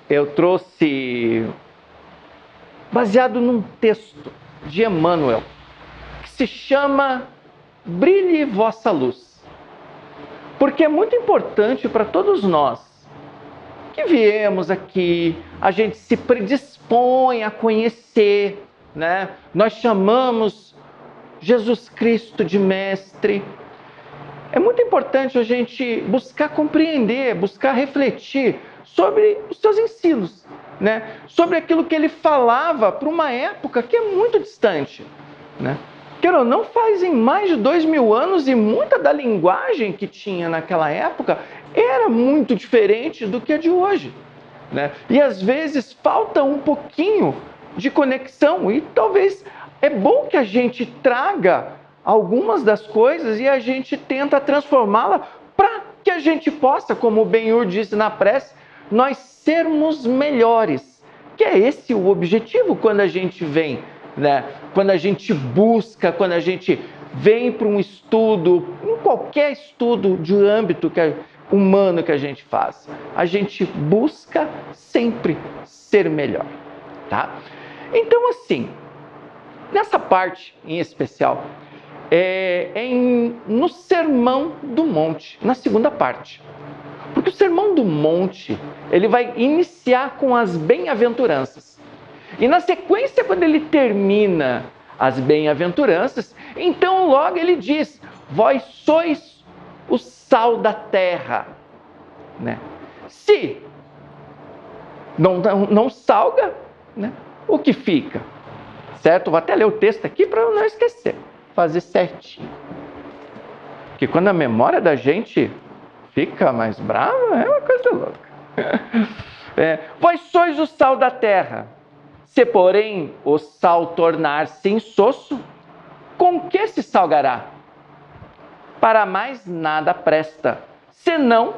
eu trouxe baseado num texto de Emmanuel, que se chama Brilhe Vossa Luz. Porque é muito importante para todos nós que viemos aqui, a gente se predispõe a conhecer, né? Nós chamamos Jesus Cristo de Mestre. É muito importante a gente buscar compreender, buscar refletir sobre os seus ensinos, né? Sobre aquilo que ele falava para uma época que é muito distante, né? Queira ou não, fazem mais de 2000 anos e muita da linguagem que tinha naquela época era muito diferente do que a de hoje, né? E às vezes falta um pouquinho de conexão e talvez é bom que a gente traga algumas das coisas e a gente tenta transformá-la para que a gente possa, como o Ben-Hur disse na prece, nós sermos melhores. Que é esse o objetivo quando a gente vem, né? Quando a gente busca, quando a gente vem para um estudo, em qualquer estudo de âmbito humano que a gente faz, a gente busca sempre ser melhor, tá? Então, assim, nessa parte em especial, no Sermão do Monte, na segunda parte. Porque o Sermão do Monte, ele vai iniciar com as bem-aventuranças. E na sequência, quando ele termina as bem-aventuranças, então logo ele diz, vós sois o sal da terra, né? Se não salga, né, o que fica? Certo? Vou até ler o texto aqui para eu não esquecer, fazer certinho. Porque quando a memória da gente fica mais brava, é uma coisa louca. Vós sois o sal da terra. Se, porém, o sal tornar-se insosso, com que se salgará? Para mais nada presta, senão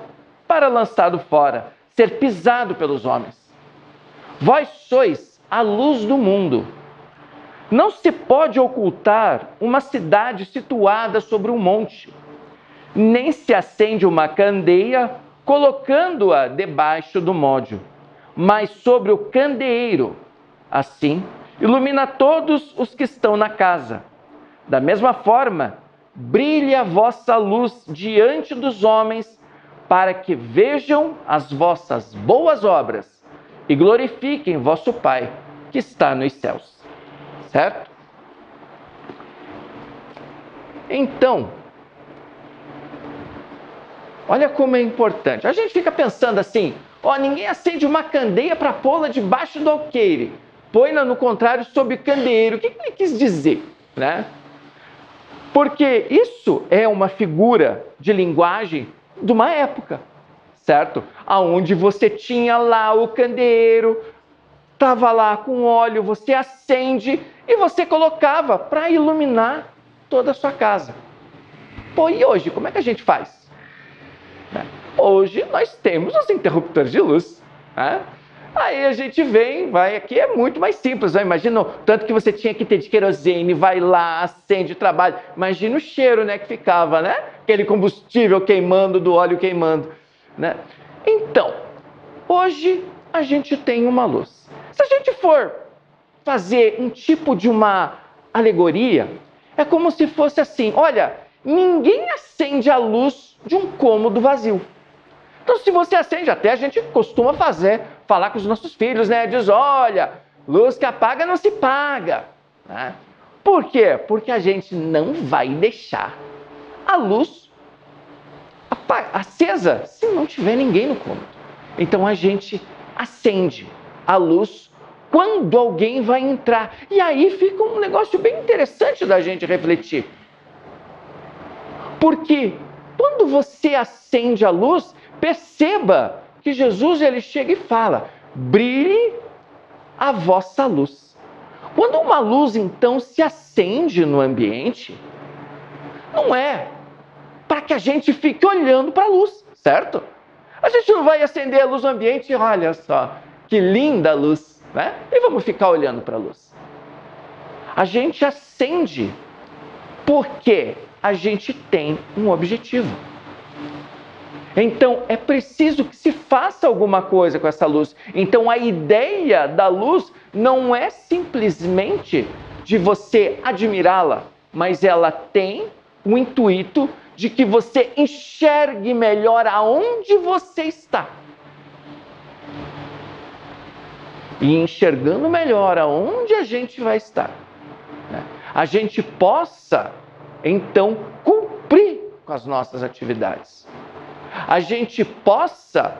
para lançado fora, ser pisado pelos homens. Vós sois a luz do mundo. Não se pode ocultar uma cidade situada sobre um monte, nem se acende uma candeia colocando-a debaixo do módio, mas sobre o candeeiro. Assim, ilumina todos os que estão na casa. Da mesma forma, brilhe a vossa luz diante dos homens, para que vejam as vossas boas obras e glorifiquem vosso Pai, que está nos céus. Certo? Então, olha como é importante. A gente fica pensando assim, ninguém acende uma candeia para pô-la debaixo do alqueire. Põe-la, no contrário, sob o candeeiro. O que ele quis dizer, né? Porque isso é uma figura de linguagem de uma época, certo? Aonde você tinha lá o candeeiro, estava lá com óleo, você acende e você colocava para iluminar toda a sua casa. Pô, e hoje, como é que a gente faz? Hoje nós temos os interruptores de luz, né? Aí a gente vai aqui, é muito mais simples, né? Imagina, tanto que você tinha que ter de querosene, vai lá, acende, trabalha. Imagina o cheiro, né, que ficava, né? Aquele combustível queimando, do óleo queimando, né? Então, hoje a gente tem uma luz. Se a gente for fazer um tipo de uma alegoria, é como se fosse assim, olha, ninguém acende a luz de um cômodo vazio. Então, se você acende, até a gente costuma falar com os nossos filhos, né? Diz, olha, luz que apaga não se paga, né? Por quê? Porque a gente não vai deixar a luz acesa se não tiver ninguém no cômodo. Então, a gente acende a luz quando alguém vai entrar. E aí fica um negócio bem interessante da gente refletir. Porque quando você acende a luz, perceba que Jesus ele chega e fala, brilhe a vossa luz. Quando uma luz, então, se acende no ambiente, não é para que a gente fique olhando para a luz, certo? A gente não vai acender a luz no ambiente e olha só, que linda luz, né? E vamos ficar olhando para a luz. A gente acende porque a gente tem um objetivo. Então, é preciso que se faça alguma coisa com essa luz. Então, a ideia da luz não é simplesmente de você admirá-la, mas ela tem o intuito de que você enxergue melhor aonde você está. E enxergando melhor aonde a gente vai estar, né, a gente possa, então, cumprir com as nossas atividades. A gente possa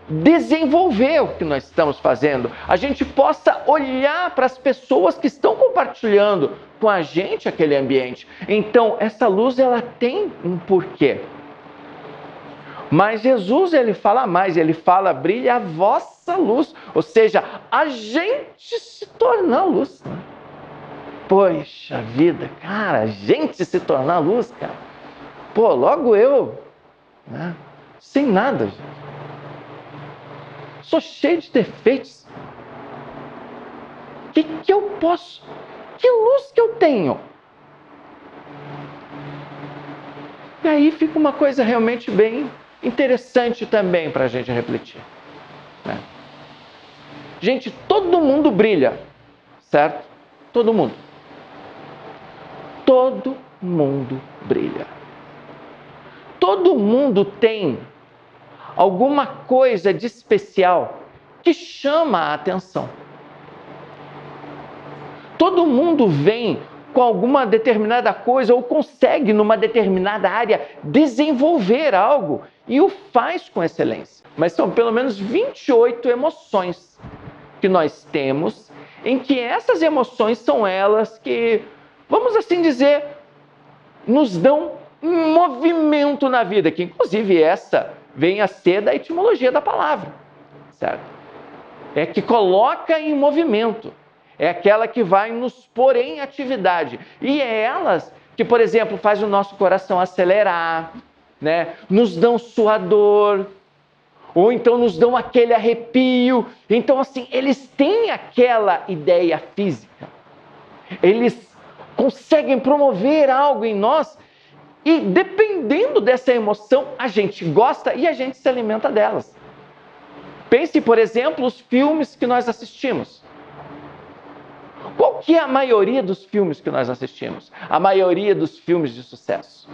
desenvolver o que nós estamos fazendo, a gente possa olhar para as pessoas que estão compartilhando com a gente aquele ambiente. Então, essa luz, ela tem um porquê. Mas Jesus, ele fala mais, ele fala, brilha a vossa luz, ou seja, a gente se tornar luz. Né? Poxa vida, cara, a gente se tornar luz, cara. Pô, logo eu, né? Sem nada, gente. Sou cheio de defeitos. O que eu posso? Que luz que eu tenho? E aí fica uma coisa realmente bem interessante também para a gente refletir. Né? Gente, todo mundo brilha, certo? Todo mundo. Todo mundo brilha. Todo mundo tem alguma coisa de especial que chama a atenção. Todo mundo vem com alguma determinada coisa ou consegue, numa determinada área, desenvolver algo e o faz com excelência. Mas são pelo menos 28 emoções que nós temos, em que essas emoções são elas que, vamos assim dizer, nos dão um movimento na vida, que inclusive essa vem a ser da etimologia da palavra, certo? É que coloca em movimento, é aquela que vai nos pôr em atividade, e é elas que, por exemplo, faz o nosso coração acelerar, né? Nos dão suador, ou então nos dão aquele arrepio. Então, assim, eles têm aquela ideia física, eles conseguem promover algo em nós. E dependendo dessa emoção, a gente gosta e a gente se alimenta delas. Pense, por exemplo, os filmes que nós assistimos. Qual que é a maioria dos filmes que nós assistimos? A maioria dos filmes de sucesso.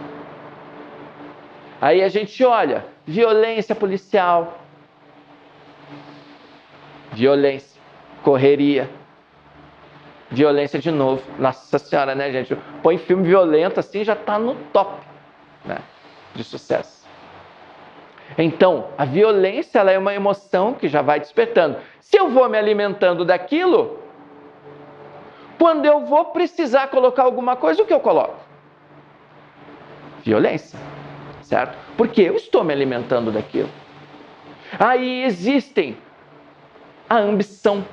Aí a gente olha, violência policial, violência, correria, violência de novo. Nossa Senhora, né, gente? Põe filme violento assim, já está no top, né, de sucesso. Então, a violência, ela é uma emoção que já vai despertando. Se eu vou me alimentando daquilo, quando eu vou precisar colocar alguma coisa, o que eu coloco? Violência, certo? Porque eu estou me alimentando daquilo. Aí existem a ambição.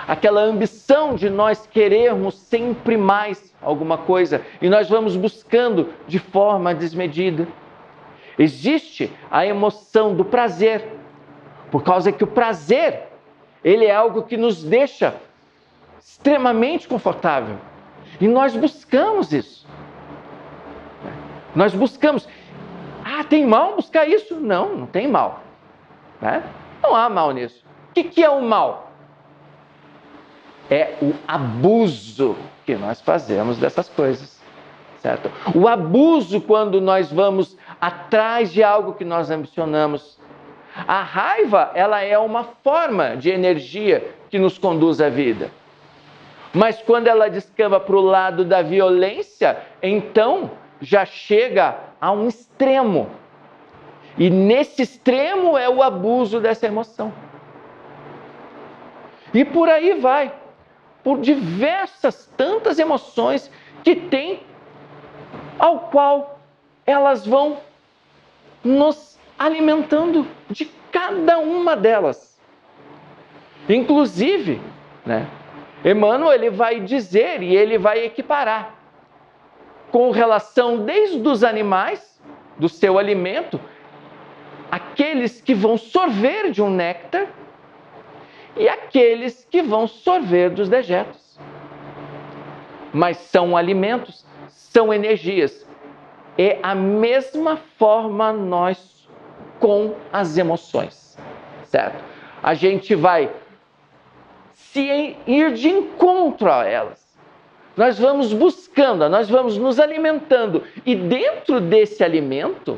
Aquela ambição de nós querermos sempre mais alguma coisa e nós vamos buscando de forma desmedida. Existe a emoção do prazer, por causa que o prazer, ele é algo que nos deixa extremamente confortável e nós buscamos isso. Nós buscamos. Ah, tem mal buscar isso? Não, não tem mal. Né? Não há mal nisso. O que é o mal? É o abuso que nós fazemos dessas coisas, certo? O abuso quando nós vamos atrás de algo que nós ambicionamos. A raiva, ela é uma forma de energia que nos conduz à vida. Mas quando ela descamba para o lado da violência, então já chega a um extremo. E nesse extremo é o abuso dessa emoção. E por aí vai. Por diversas, tantas emoções que tem, ao qual elas vão nos alimentando de cada uma delas. Inclusive, né, Emmanuel, ele vai dizer e ele vai equiparar com relação desde os animais, do seu alimento, aqueles que vão sorver de um néctar e aqueles que vão sorver dos dejetos. Mas são alimentos, são energias. É a mesma forma nós com as emoções, certo? A gente vai ir de encontro a elas. Nós vamos buscando, nós vamos nos alimentando. E dentro desse alimento,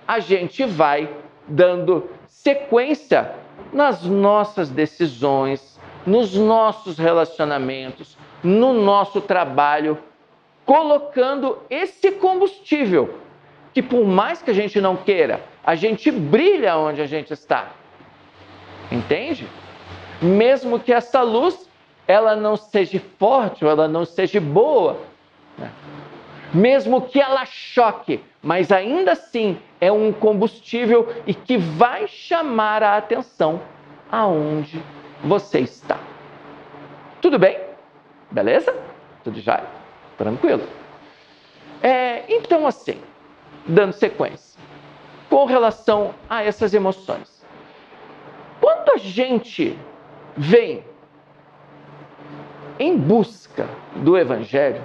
a gente vai dando sequência nas nossas decisões, nos nossos relacionamentos, no nosso trabalho, colocando esse combustível, que por mais que a gente não queira, a gente brilha onde a gente está. Entende? Mesmo que essa luz, ela não seja forte ou ela não seja boa, né? Mesmo que ela choque, mas ainda assim é um combustível e que vai chamar a atenção aonde você está. Tudo bem? Beleza? Tudo já? Tranquilo. Então assim, dando sequência, com relação a essas emoções. Quando a gente vem em busca do Evangelho,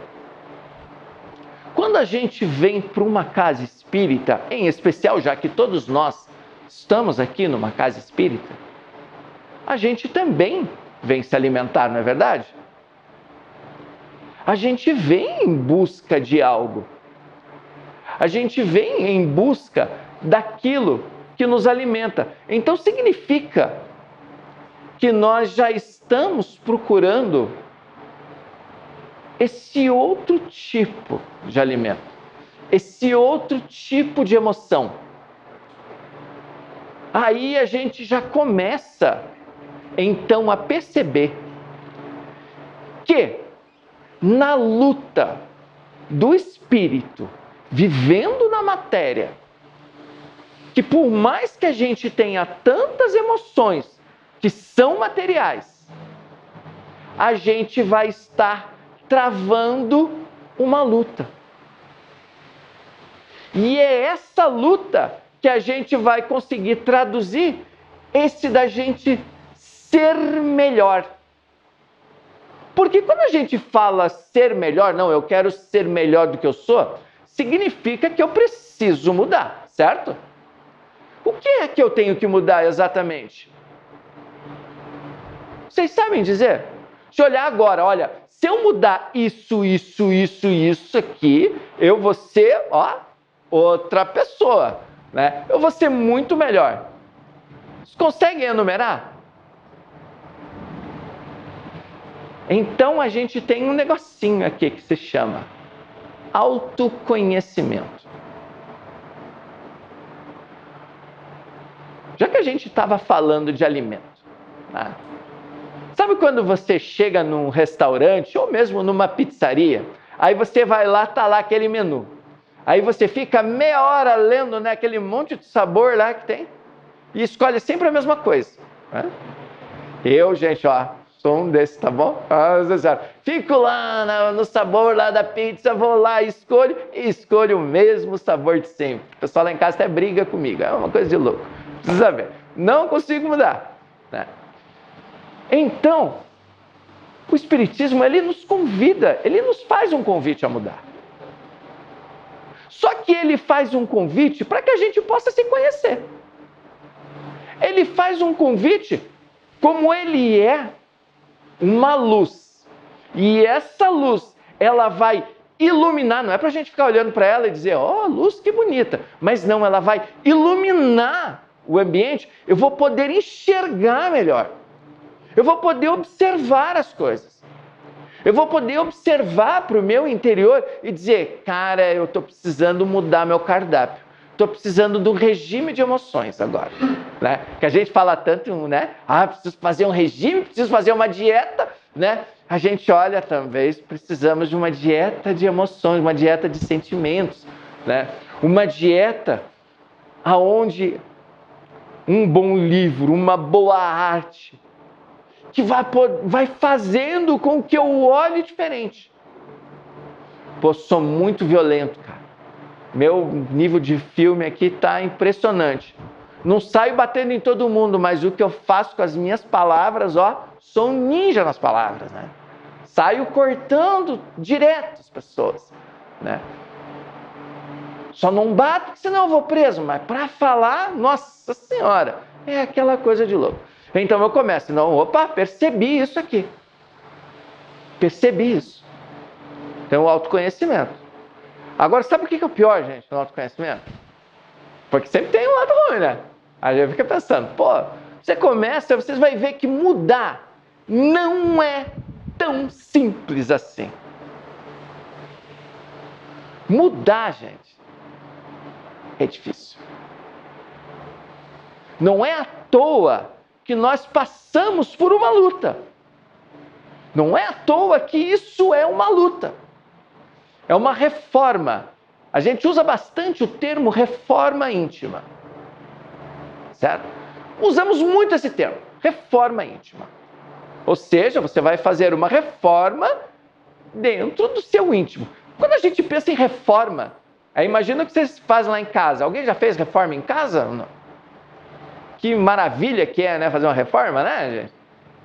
quando a gente vem para uma casa espírita, em especial já que todos nós estamos aqui numa casa espírita, a gente também vem se alimentar, não é verdade? A gente vem em busca de algo. A gente vem em busca daquilo que nos alimenta. Então significa que nós já estamos procurando esse outro tipo de alimento, esse outro tipo de emoção. Aí a gente já começa, então, a perceber que na luta do espírito, vivendo na matéria, que por mais que a gente tenha tantas emoções que são materiais, a gente vai estar travando uma luta. E é essa luta que a gente vai conseguir traduzir esse da gente ser melhor. Porque quando a gente fala ser melhor, não, eu quero ser melhor do que eu sou, significa que eu preciso mudar, certo? O que é que eu tenho que mudar exatamente? Vocês sabem dizer? Se olhar agora, olha, se eu mudar isso aqui, eu vou ser, outra pessoa, né? Eu vou ser muito melhor. Vocês conseguem enumerar? Então a gente tem um negocinho aqui que se chama autoconhecimento. Já que a gente estava falando de alimento, né? Sabe quando você chega num restaurante ou mesmo numa pizzaria, aí você vai lá, tá lá aquele menu. Aí você fica meia hora lendo, né, aquele monte de sabor lá que tem e escolhe sempre a mesma coisa, né? Eu, gente, sou um desses, tá bom? Fico lá no sabor lá da pizza, vou lá, escolho o mesmo sabor de sempre. O pessoal lá em casa até briga comigo, é uma coisa de louco. Precisa ver. Não consigo mudar, né? Então, o Espiritismo, ele nos convida, ele nos faz um convite a mudar. Só que ele faz um convite para que a gente possa se conhecer. Ele faz um convite como ele é uma luz. E essa luz, ela vai iluminar, não é para a gente ficar olhando para ela e dizer, luz que bonita. Mas não, ela vai iluminar o ambiente, eu vou poder enxergar melhor. Eu vou poder observar as coisas. Eu vou poder observar para o meu interior e dizer, cara, eu estou precisando mudar meu cardápio. Estou precisando de um regime de emoções agora. Né? Que a gente fala tanto, né? Preciso fazer um regime, preciso fazer uma dieta, né? A gente olha, talvez, precisamos de uma dieta de emoções, uma dieta de sentimentos, né? Uma dieta aonde um bom livro, uma boa arte, que vai fazendo com que eu olhe diferente. Sou muito violento, cara. Meu nível de filme aqui está impressionante. Não saio batendo em todo mundo, mas o que eu faço com as minhas palavras, sou um ninja nas palavras, né? Saio cortando direto as pessoas, né? só não bato, senão eu vou preso. Mas para falar, nossa senhora, é aquela coisa de louco. Então eu começo, não, opa, percebi isso aqui. Percebi isso. Então, o autoconhecimento. Agora, sabe o que é o pior, gente, no autoconhecimento? Porque sempre tem um lado ruim, né? A gente fica pensando, pô, você começa, vocês vão ver que mudar não é tão simples assim. Mudar, gente, é difícil. Não é à toa que nós passamos por uma luta. Não é à toa que isso é uma luta. É uma reforma. A gente usa bastante o termo reforma íntima. Certo? Usamos muito esse termo, reforma íntima. Ou seja, você vai fazer uma reforma dentro do seu íntimo. Quando a gente pensa em reforma, imagina o que vocês fazem lá em casa. Alguém já fez reforma em casa? Não. Que maravilha que é, né? Fazer uma reforma, né, gente?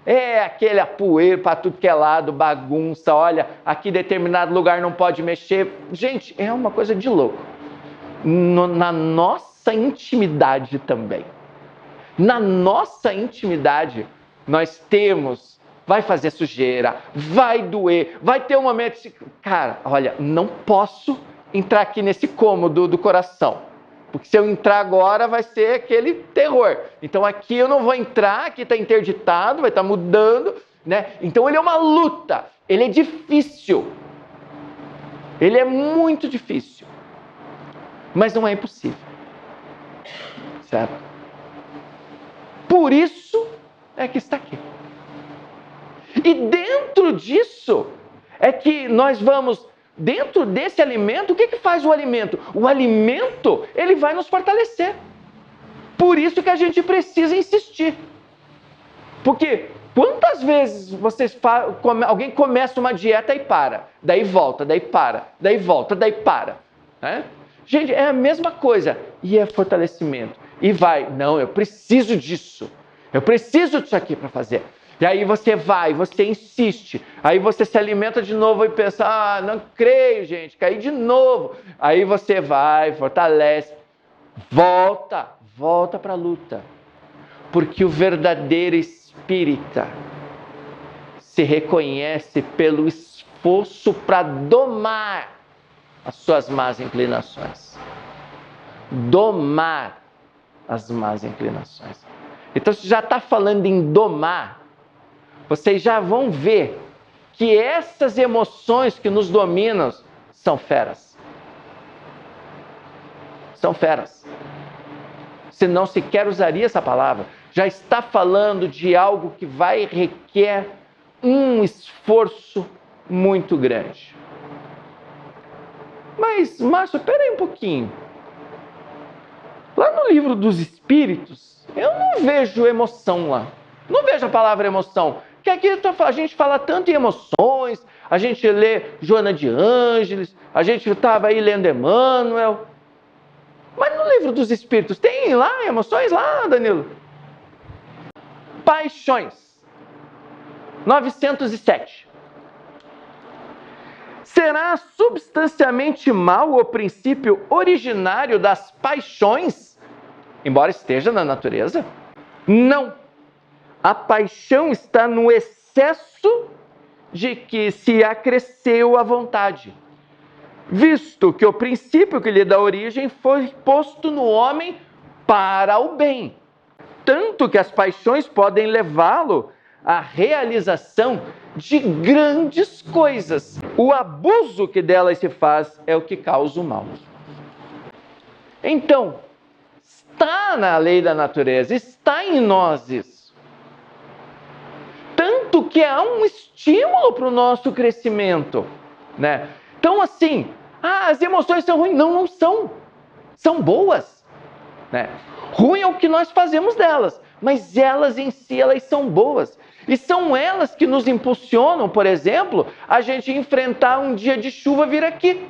É aquele apoeiro para tudo que é lado, bagunça, olha, aqui determinado lugar não pode mexer. Gente, é uma coisa de louco. Na nossa intimidade também. Na nossa intimidade, nós temos, vai fazer sujeira, vai doer, vai ter um momento de... Cara, olha, não posso entrar aqui nesse cômodo do coração. Porque se eu entrar agora, vai ser aquele terror. Então aqui eu não vou entrar, aqui está interditado, vai estar mudando, né? Então ele é uma luta, ele é difícil. Ele é muito difícil. Mas não é impossível. Certo? Por isso é que está aqui. E dentro disso é que nós vamos... Dentro desse alimento, o que faz o alimento? O alimento, ele vai nos fortalecer. Por isso que a gente precisa insistir. Porque quantas vezes alguém começa uma dieta e para, daí volta, daí para, daí volta, daí para. Né? Gente, é a mesma coisa. E é fortalecimento. E vai, não, eu preciso disso. Eu preciso disso aqui para fazer. E aí você vai, você insiste, aí você se alimenta de novo e pensa, não creio, gente, caí de novo. Aí você vai, fortalece, volta para a luta. Porque o verdadeiro espírita se reconhece pelo esforço para domar as suas más inclinações. Domar as más inclinações. Então, se já está falando em domar, vocês já vão ver que essas emoções que nos dominam são feras. São feras. Se não sequer usaria essa palavra. Já está falando de algo que vai requer um esforço muito grande. Mas, Márcio, espera aí um pouquinho. Lá no livro dos Espíritos, eu não vejo emoção lá. Não vejo a palavra emoção. Porque aqui a gente fala tanto em emoções, a gente lê Joana de Ângeles, a gente estava aí lendo Emmanuel. Mas no livro dos Espíritos, tem lá emoções lá, Danilo? Paixões. 907. Será substancialmente mau o princípio originário das paixões, embora esteja na natureza? Não. A paixão está no excesso de que se acresceu a vontade, visto que o princípio que lhe dá origem foi posto no homem para o bem, tanto que as paixões podem levá-lo à realização de grandes coisas. O abuso que delas se faz é o que causa o mal. Então, está na lei da natureza, está em nós isso. Tanto que há um estímulo para o nosso crescimento, né? Então, assim, as emoções são ruins. Não, não são. São boas, né? Ruim é o que nós fazemos delas, mas elas em si, elas são boas. E são elas que nos impulsionam, por exemplo, a gente enfrentar um dia de chuva vir aqui.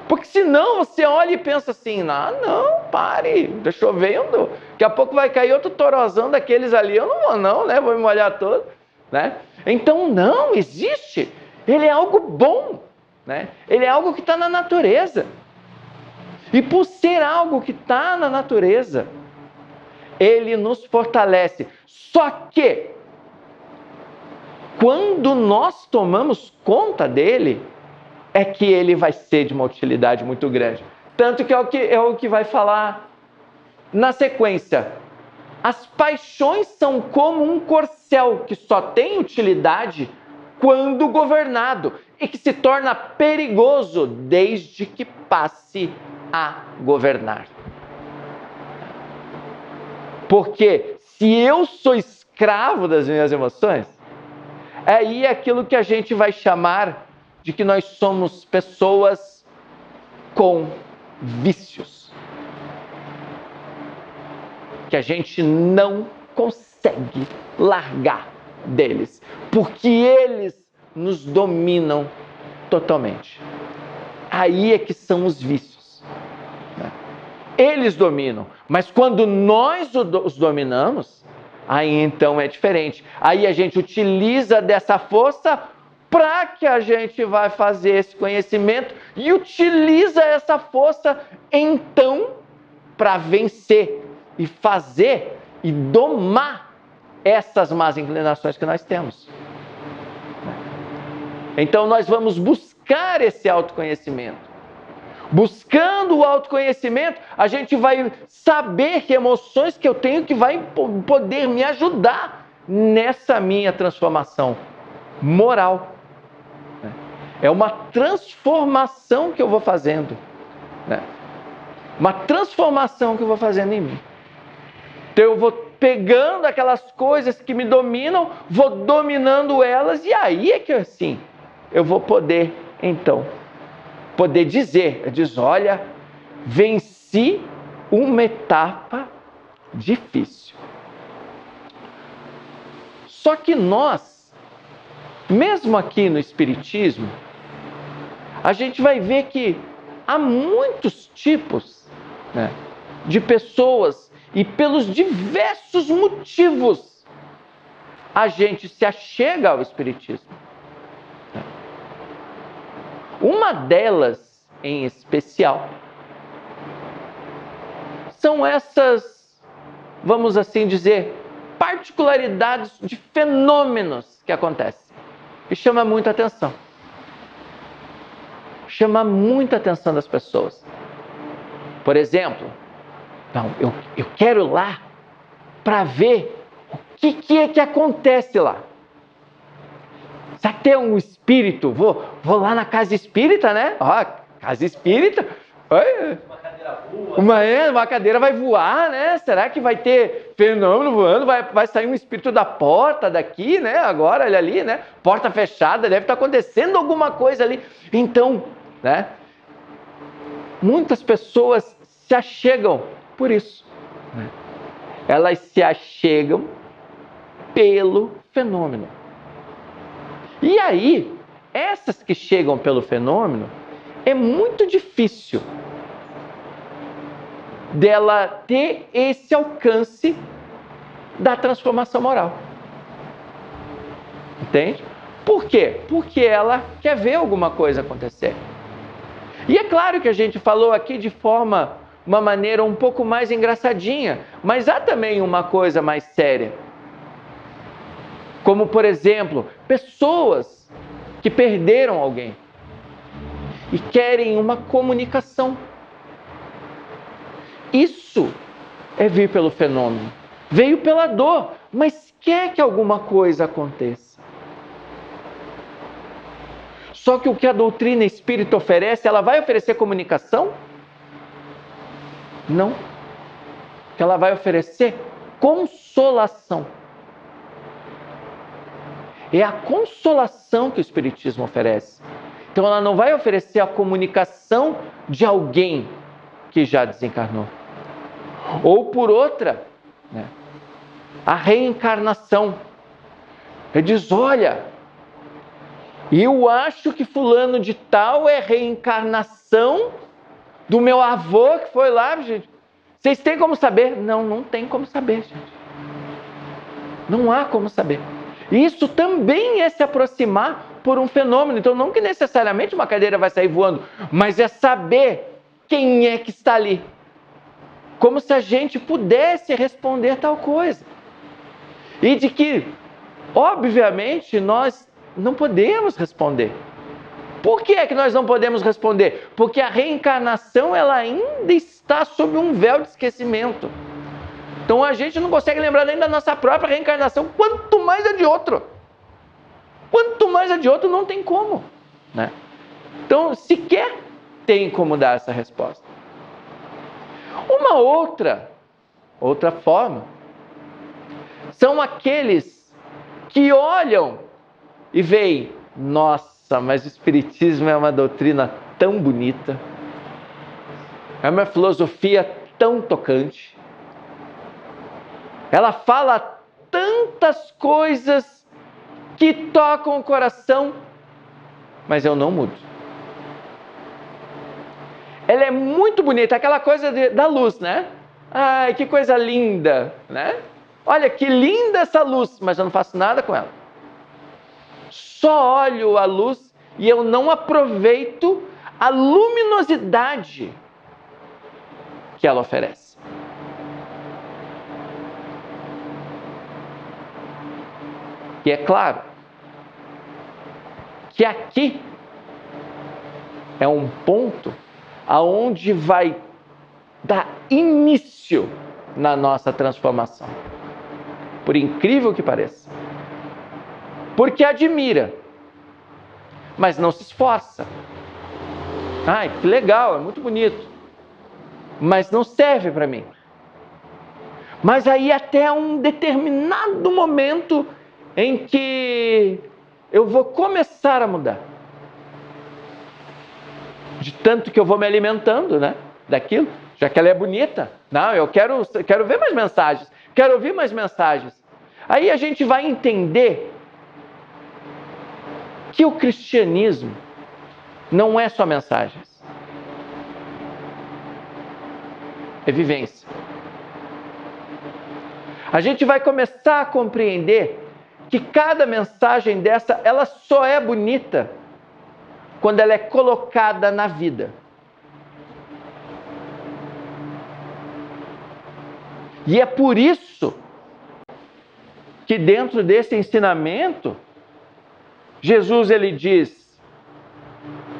Porque senão você olha e pensa assim, não, pare, tá chovendo, daqui a pouco vai cair outro torozão daqueles ali, eu não vou não, né, vou me molhar todo, né? Então não, existe, ele é algo bom, né? Ele é algo que está na natureza. E por ser algo que está na natureza, ele nos fortalece. Só que, quando nós tomamos conta dele, é que ele vai ser de uma utilidade muito grande. Tanto que é o que vai falar na sequência. As paixões são como um corcel que só tem utilidade quando governado e que se torna perigoso desde que passe a governar. Porque se eu sou escravo das minhas emoções, aí é aquilo que a gente vai chamar de que nós somos pessoas com vícios. Que a gente não consegue largar deles, porque eles nos dominam totalmente. Aí é que são os vícios, né? Eles dominam, mas quando nós os dominamos, aí então é diferente. Aí a gente utiliza dessa força para que a gente vai fazer esse conhecimento e utiliza essa força então para vencer e fazer e domar essas más inclinações que nós temos. Então nós vamos buscar esse autoconhecimento. Buscando o autoconhecimento, a gente vai saber que emoções que eu tenho que vai poder me ajudar nessa minha transformação moral. É uma transformação que eu vou fazendo, né? Uma transformação que eu vou fazendo em mim. Então eu vou pegando aquelas coisas que me dominam, vou dominando elas, e aí é que assim, eu vou poder, então, dizer, olha, venci uma etapa difícil. Só que nós, mesmo aqui no Espiritismo, a gente vai ver que há muitos tipos, né, de pessoas e pelos diversos motivos a gente se achega ao Espiritismo. Uma delas, em especial, são essas, vamos assim dizer, particularidades de fenômenos que acontecem, que chama muita atenção. Chama muita atenção das pessoas. Por exemplo, não, eu quero ir lá para ver o que é que acontece lá. Será que tem um espírito? Vou lá na casa espírita, né? Ó, casa espírita. Uma cadeira voa. Uma cadeira vai voar, né? Será que vai ter fenômeno voando? Vai sair um espírito da porta daqui, né? Agora, olha ali, né? Porta fechada, deve estar acontecendo alguma coisa ali. Então, né? Muitas pessoas se achegam por isso, né? Elas se achegam pelo fenômeno. E aí, essas que chegam pelo fenômeno, é muito difícil dela ter esse alcance da transformação moral. Entende? Por quê? Porque ela quer ver alguma coisa acontecer. E é claro que a gente falou aqui de uma maneira um pouco mais engraçadinha, mas há também uma coisa mais séria. Como, por exemplo, pessoas que perderam alguém e querem uma comunicação. Isso é vir pelo fenômeno. Veio pela dor, mas quer que alguma coisa aconteça. Só que o que a doutrina espírita oferece, ela vai oferecer comunicação? Não. Que ela vai oferecer consolação. É a consolação que o Espiritismo oferece. Então ela não vai oferecer a comunicação de alguém que já desencarnou. Ou por outra, né, a reencarnação. Ele diz, olha, eu acho que fulano de tal é reencarnação do meu avô que foi lá, gente. Vocês têm como saber? Não, não tem como saber, gente. Não há como saber. Isso também é se aproximar por um fenômeno. Então, não que necessariamente uma cadeira vai sair voando, mas é saber quem é que está ali. Como se a gente pudesse responder tal coisa. E de que, obviamente, nós não podemos responder. Por que é que nós não podemos responder? Porque a reencarnação ela ainda está sob um véu de esquecimento. Então a gente não consegue lembrar nem da nossa própria reencarnação, quanto mais a de outro. Quanto mais a de outro, não tem como, né? Então, sequer tem como dar essa resposta. Uma outra forma são aqueles que olham e veem, nossa, mas o Espiritismo é uma doutrina tão bonita, é uma filosofia tão tocante, ela fala tantas coisas que tocam o coração, mas eu não mudo. Ela é muito bonita, aquela coisa da luz, né? Ai, que coisa linda, né? Olha, que linda essa luz, mas eu não faço nada com ela. Só olho a luz e eu não aproveito a luminosidade que ela oferece. E é claro que aqui é um ponto aonde vai dar início na nossa transformação. Por incrível que pareça. Porque admira, mas não se esforça. Ai, que legal, é muito bonito. Mas não serve para mim. Mas aí até um determinado momento em que eu vou começar a mudar. De tanto que eu vou me alimentando, né, daquilo, já que ela é bonita. Não, eu quero ver mais mensagens, quero ouvir mais mensagens. Aí a gente vai entender que o cristianismo não é só mensagens. É vivência. A gente vai começar a compreender que cada mensagem dessa, ela só é bonita quando ela é colocada na vida. E é por isso que dentro desse ensinamento, Jesus ele diz: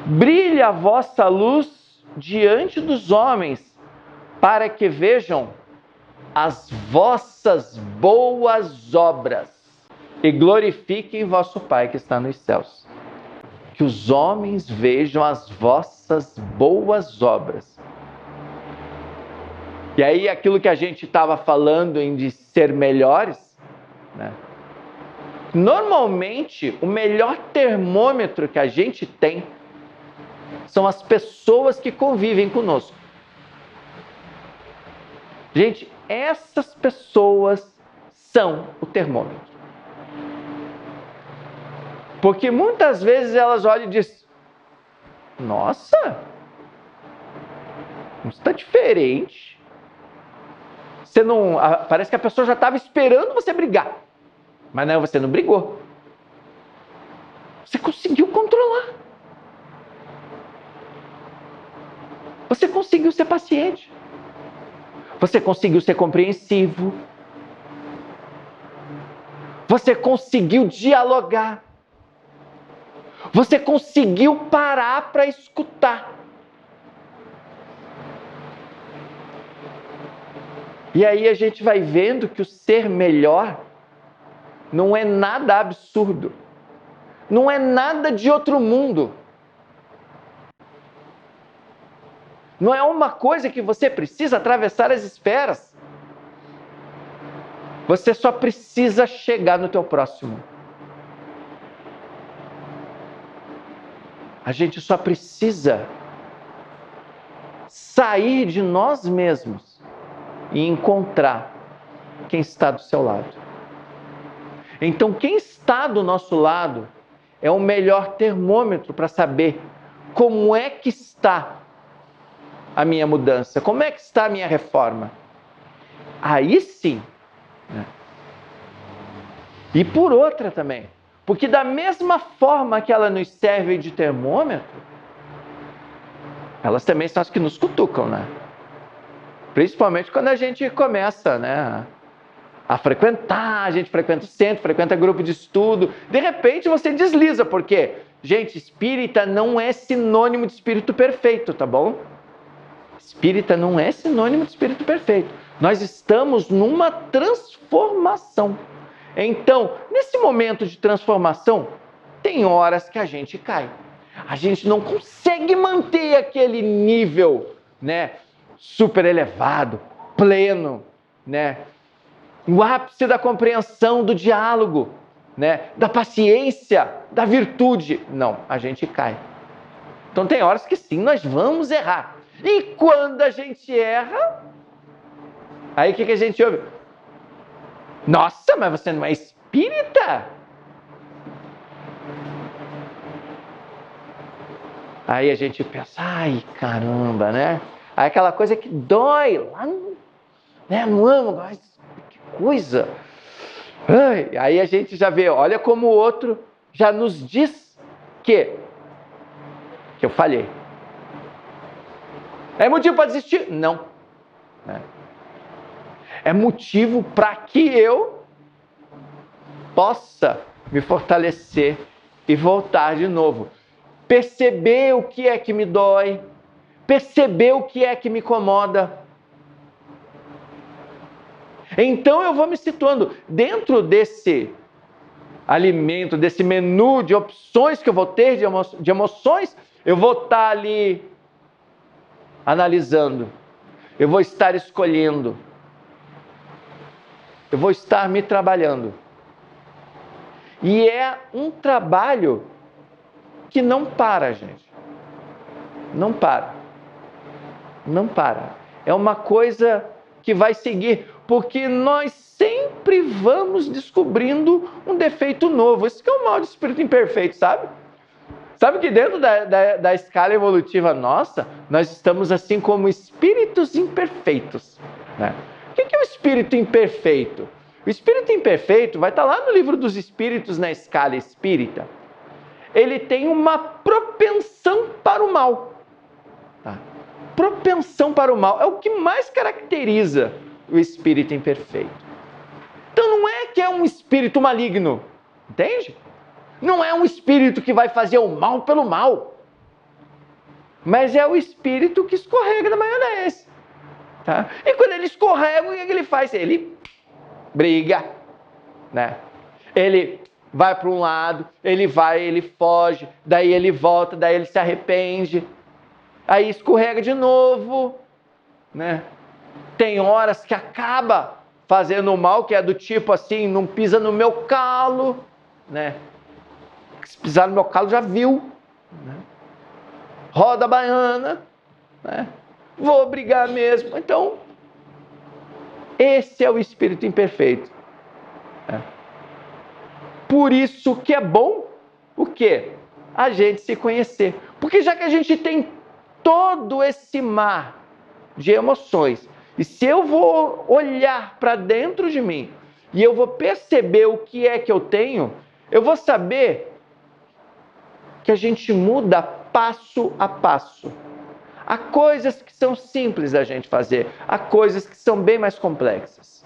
brilhe a vossa luz diante dos homens, para que vejam as vossas boas obras e glorifiquem vosso Pai que está nos céus. Que os homens vejam as vossas boas obras. E aí aquilo que a gente estava falando em de ser melhores, né? Normalmente o melhor termômetro que a gente tem são as pessoas que convivem conosco. Gente, essas pessoas são o termômetro. Porque muitas vezes elas olham e dizem: nossa, isso está diferente. Você não, parece que a pessoa já estava esperando você brigar. Mas não, você não brigou. Você conseguiu controlar. Você conseguiu ser paciente. Você conseguiu ser compreensivo. Você conseguiu dialogar. Você conseguiu parar para escutar. E aí a gente vai vendo que o ser melhor não é nada absurdo. Não é nada de outro mundo. Não é uma coisa que você precisa atravessar as esferas. Você só precisa chegar no teu próximo. A gente só precisa sair de nós mesmos e encontrar quem está do seu lado. Então, quem está do nosso lado é o melhor termômetro para saber como é que está a minha mudança, como é que está a minha reforma. Aí sim. Né? E por outra também, Porque da mesma forma que ela nos serve de termômetro, elas também são as que nos cutucam, né? Principalmente quando a gente começa, né, a frequentar, a gente frequenta o centro, frequenta grupo de estudo, de repente você desliza, porque, gente, espírita não é sinônimo de espírito perfeito, tá bom? Espírita não é sinônimo de espírito perfeito. Nós estamos numa transformação. Então, nesse momento de transformação, tem horas que a gente cai. A gente não consegue manter aquele nível, né, super elevado, pleno, né, o ápice da compreensão, do diálogo, né, da paciência, da virtude. Não, a gente cai. Então tem horas que sim, nós vamos errar. E quando a gente erra, aí o que a gente ouve? Nossa, mas você não é espírita? Aí a gente pensa, ai caramba, né? Aí aquela coisa que dói lá no, né, no âmago, ai, que coisa. Ai, aí a gente já vê, olha como o outro já nos diz que eu falhei. É motivo para desistir? Não. É motivo para que eu possa me fortalecer e voltar de novo. Perceber o que é que me dói, perceber o que é que me incomoda. Então eu vou me situando dentro desse alimento, desse menu de opções que eu vou ter, de emoções, eu vou estar ali analisando, eu vou estar escolhendo, eu vou estar me trabalhando. E é um trabalho que não para, gente. Não para. Não para. É uma coisa que vai seguir, porque nós sempre vamos descobrindo um defeito novo. Isso que é o mal do espírito imperfeito, sabe? Sabe que dentro da escala evolutiva nossa, nós estamos assim como espíritos imperfeitos, né? O que é o espírito imperfeito? O espírito imperfeito vai estar lá no livro dos espíritos, na escala espírita. Ele tem uma propensão para o mal. Tá? Propensão para o mal é o que mais caracteriza o espírito imperfeito. Então não é que é um espírito maligno, entende? Não é um espírito que vai fazer o mal pelo mal, mas é o espírito que escorrega na maionese. Tá? E quando ele escorrega, o que ele faz? Ele briga, né? Ele vai para um lado, ele foge, daí ele volta, daí ele se arrepende, aí escorrega de novo, né? Tem horas que acaba fazendo o mal, que é do tipo assim, não pisa no meu calo, né? Se pisar no meu calo já viu, né? Roda a baiana, né? Vou brigar mesmo. Então, esse é o espírito imperfeito. Né? Por isso que é bom o quê? A gente se conhecer. Porque já que a gente tem todo esse mar de emoções, e se eu vou olhar para dentro de mim e eu vou perceber o que é que eu tenho, eu vou saber que a gente muda passo a passo. Há coisas que são simples da gente fazer, há coisas que são bem mais complexas.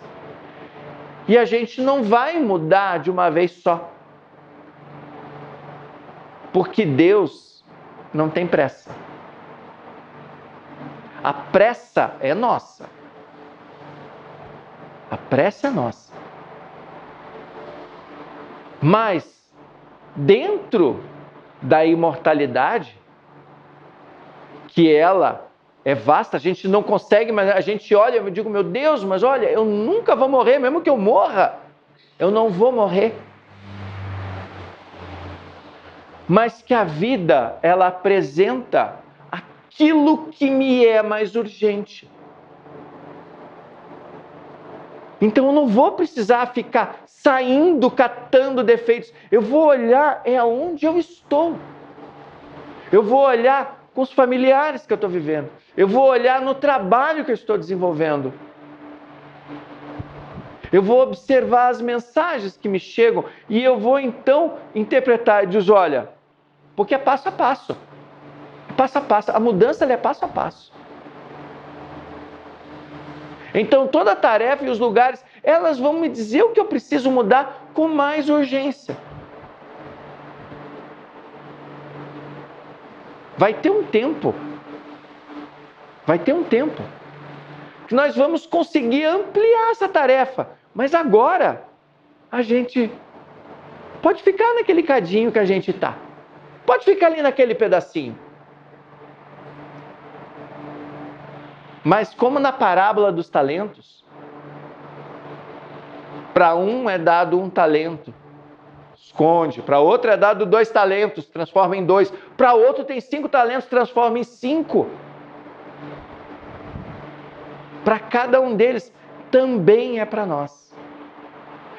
E a gente não vai mudar de uma vez só. Porque Deus não tem pressa. A pressa é nossa. A pressa é nossa. Mas, dentro da imortalidade, que ela é vasta, a gente não consegue, mas a gente olha e digo, meu Deus, mas olha, eu nunca vou morrer, mesmo que eu morra, eu não vou morrer. Mas que a vida, ela apresenta aquilo que me é mais urgente. Então eu não vou precisar ficar saindo, catando defeitos. Eu vou olhar onde eu estou. Eu vou olhar com os familiares que eu estou vivendo. Eu vou olhar no trabalho que eu estou desenvolvendo. Eu vou observar as mensagens que me chegam e eu vou então interpretar e diz, olha, porque é passo a passo. Passo a passo. A mudança ela é passo a passo. Então toda a tarefa e os lugares, elas vão me dizer o que eu preciso mudar com mais urgência. Vai ter um tempo. Vai ter um tempo. Que nós vamos conseguir ampliar essa tarefa. Mas agora, a gente pode ficar naquele cadinho que a gente está. Pode ficar ali naquele pedacinho. Mas como na parábola dos talentos, para um é dado um talento, esconde. Para outro é dado 2 talentos, transforma em 2. Para outro tem 5 talentos, transforma em 5. Para cada um deles também é para nós.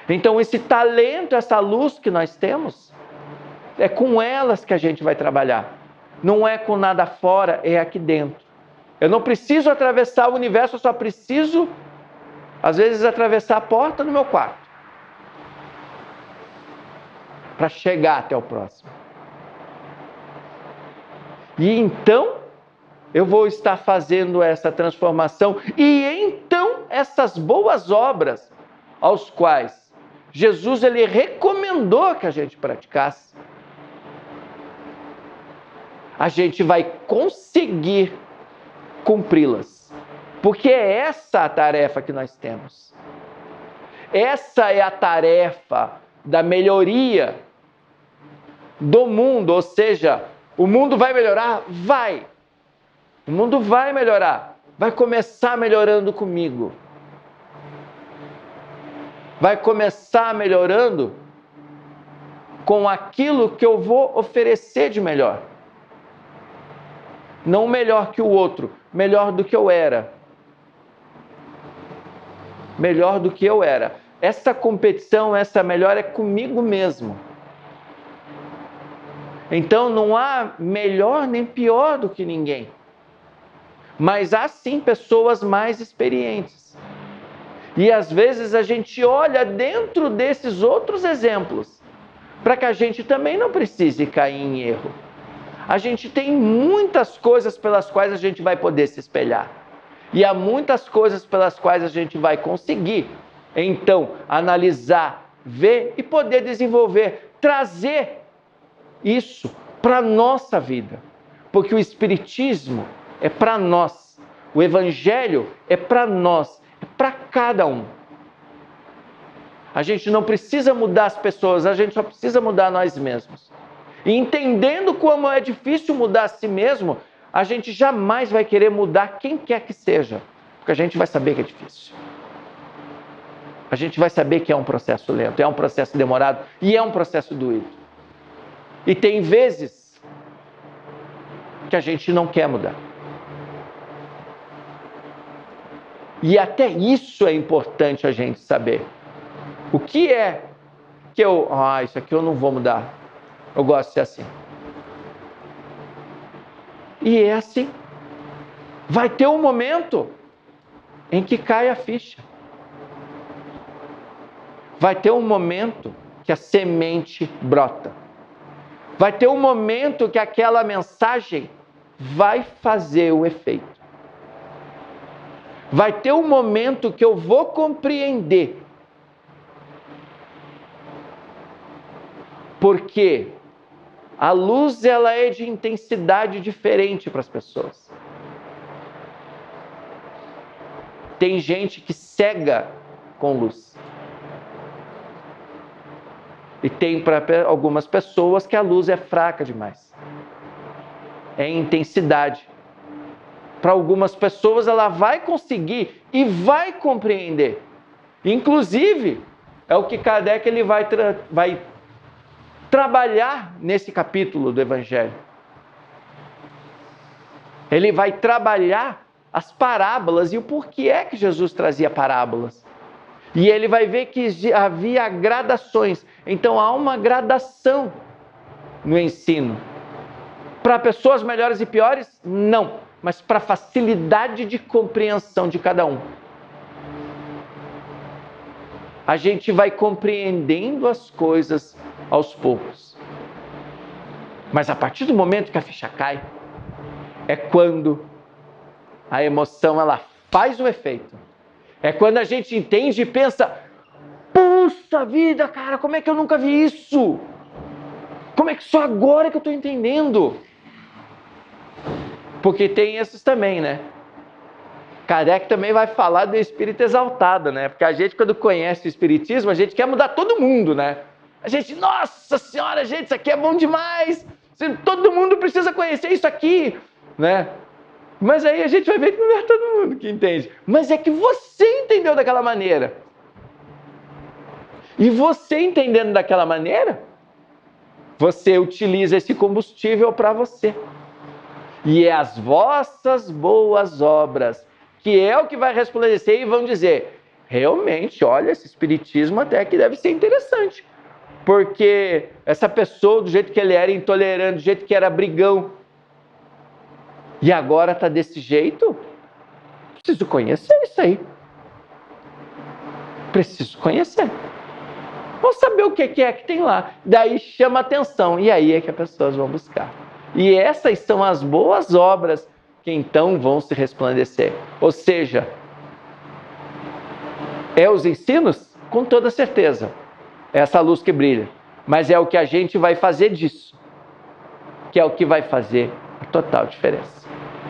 Então esse talento, essa luz que nós temos, é com elas que a gente vai trabalhar. Não é com nada fora, é aqui dentro. Eu não preciso atravessar o universo, eu só preciso, às vezes, atravessar a porta do meu quarto para chegar até o próximo. E então, eu vou estar fazendo essa transformação. E então, essas boas obras, aos quais Jesus ele recomendou que a gente praticasse, a gente vai conseguir cumpri-las. Porque é essa a tarefa que nós temos. Essa é a tarefa da melhoria do mundo, ou seja, o mundo vai melhorar? Vai! O mundo vai melhorar. Vai começar melhorando comigo. Vai começar melhorando com aquilo que eu vou oferecer de melhor. Não melhor que o outro, melhor do que eu era. Melhor do que eu era. Essa competição, essa melhora é comigo mesmo. Então não há melhor nem pior do que ninguém. Mas há sim pessoas mais experientes. E às vezes a gente olha dentro desses outros exemplos, para que a gente também não precise cair em erro. A gente tem muitas coisas pelas quais a gente vai poder se espelhar. E há muitas coisas pelas quais a gente vai conseguir, então, analisar, ver e poder desenvolver, trazer isso para a nossa vida. Porque o Espiritismo é para nós, o Evangelho é para nós, é para cada um. A gente não precisa mudar as pessoas, a gente só precisa mudar nós mesmos. E entendendo como é difícil mudar a si mesmo, a gente jamais vai querer mudar quem quer que seja, porque a gente vai saber que é difícil. A gente vai saber que é um processo lento, é um processo demorado e é um processo doído. E tem vezes que a gente não quer mudar. E até isso é importante a gente saber. O que é que isso aqui eu não vou mudar. Eu gosto de ser assim. E é assim. Vai ter um momento em que cai a ficha. Vai ter um momento que a semente brota. Vai ter um momento que aquela mensagem vai fazer o efeito. Vai ter um momento que eu vou compreender. Porque a luz ela é de intensidade diferente para as pessoas. Tem gente que cega com luz. E tem para algumas pessoas que a luz é fraca demais. É em intensidade. Para algumas pessoas ela vai conseguir e vai compreender. Inclusive, é o que Kardec ele vai trabalhar nesse capítulo do Evangelho. Ele vai trabalhar as parábolas e o porquê é que Jesus trazia parábolas. E ele vai ver que havia gradações. Então há uma gradação no ensino. Para pessoas melhores e piores, não. Mas para facilidade de compreensão de cada um. a gente vai compreendendo as coisas aos poucos. Mas a partir do momento que a ficha cai, é quando a emoção ela faz o efeito. É quando a gente entende e pensa: puxa vida, cara, como é que eu nunca vi isso? Como é que só agora que eu estou entendendo? Porque tem esses também, né? Kardec também vai falar do espírito exaltado, né? Porque a gente, quando conhece o espiritismo, a gente quer mudar todo mundo, né? A gente, nossa senhora, gente, isso aqui é bom demais. Todo mundo precisa conhecer isso aqui, né? Mas aí a gente vai ver que não é todo mundo que entende. Mas é que você entendeu daquela maneira. E você entendendo daquela maneira, você utiliza esse combustível para você. E é as vossas boas obras, que é o que vai resplandecer e vão dizer: realmente, olha, esse espiritismo até que deve ser interessante. Porque essa pessoa, do jeito que ele era intolerante, do jeito que era brigão, e agora está desse jeito, preciso conhecer isso aí. Preciso conhecer. Vou saber o que é que tem lá. Daí chama atenção. E aí é que as pessoas vão buscar. E essas são as boas obras que então vão se resplandecer. Ou seja, é os ensinos? Com toda certeza. É essa luz que brilha. Mas é o que a gente vai fazer disso, que é o que vai fazer a total diferença.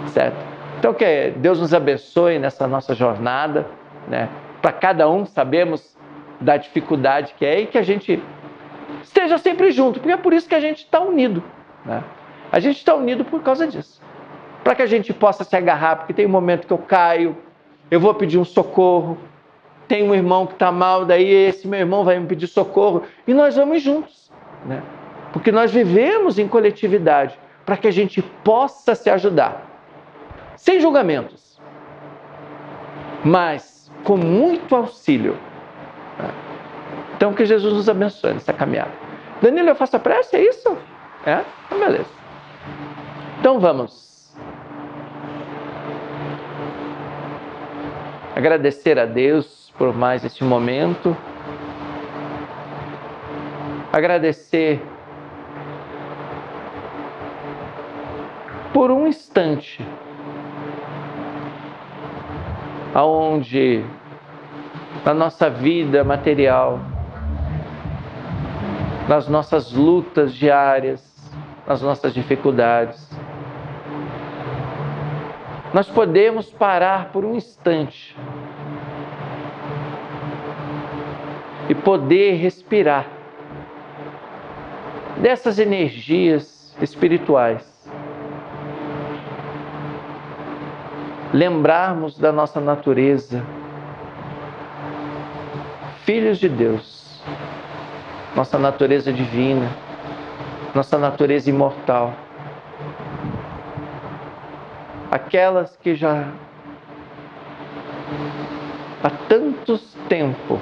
Certo? Então que Deus nos abençoe nessa nossa jornada, né? Para cada um sabemos da dificuldade que é e que a gente esteja sempre junto, porque é por isso que a gente está unido, né? A gente está unido por causa disso. Para que a gente possa se agarrar, porque tem um momento que eu caio, eu vou pedir um socorro, tem um irmão que está mal, daí esse meu irmão vai me pedir socorro, e nós vamos juntos, né? Porque nós vivemos em coletividade, para que a gente possa se ajudar. Sem julgamentos, mas com muito auxílio. Então, que Jesus nos abençoe nessa caminhada. Danilo, eu faço a prece, é isso? É? Então, beleza. Então, vamos agradecer a Deus por mais este momento. Agradecer por um instante aonde na nossa vida material, nas nossas lutas diárias, nas nossas dificuldades, nós podemos parar por um instante e poder respirar dessas energias espirituais. Lembrarmos da nossa natureza, filhos de Deus, nossa natureza divina, nossa natureza imortal, aquelas que já há tanto tempo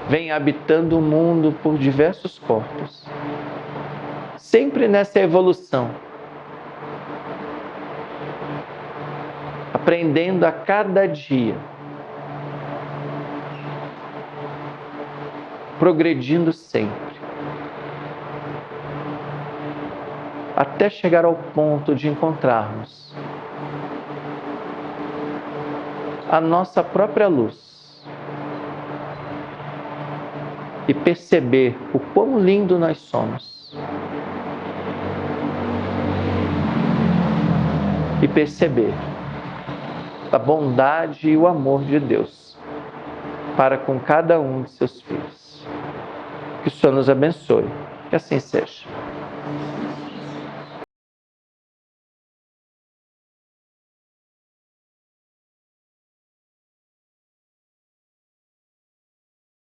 vêm habitando o mundo por diversos corpos, sempre nessa evolução, aprendendo a cada dia, progredindo sempre, até chegar ao ponto de encontrarmos a nossa própria luz e perceber o quão lindo nós somos e perceber a bondade e o amor de Deus para com cada um de seus filhos. Que o Senhor nos abençoe. Que assim seja.